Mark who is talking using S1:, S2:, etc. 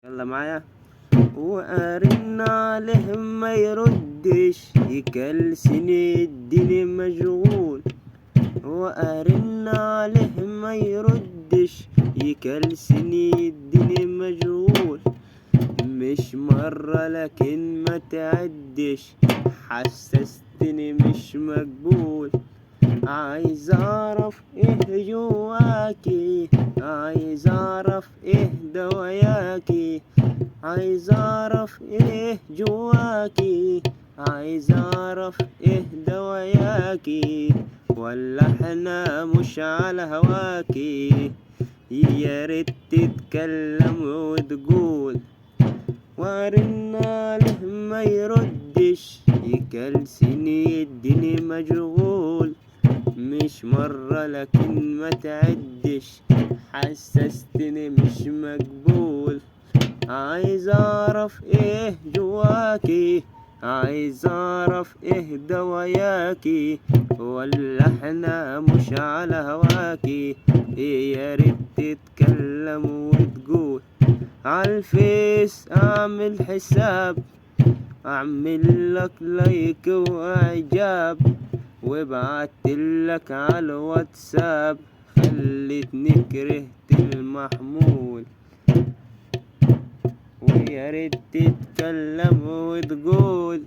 S1: يلا معايا. وأرن عليه ما يردش، يكلسني الدنيا مشغول. وأرن عليه ما يردش، يكلسني الدنيا مشغول. مش مرة لكن ما تعدش، حسستني مش مقبول. عايز اعرف ايه جواكي، عايز اعرف ايه دواياكي، عايز اعرف ايه جواكي، عايز اعرف ايه دواياكي. ولا احنا مش على هواكي؟ يا ريت تتكلم وتقول. وارن عليه ما يردش، يكلسني الدنيا مشغول. مش مرة لكن ما تعدش، حسستني مش مقبول. عايز اعرف ايه جواكي، عايز اعرف ايه دواياكي. ولا احنا مش على هواكي؟ يا ريت تتكلم وتقول. عالفيس اعمل حساب، اعمل لك لايك واعجاب، وبعتلك على الواتساب، خلتني كرهت المحمول. ويا ريت تتكلم وتقول.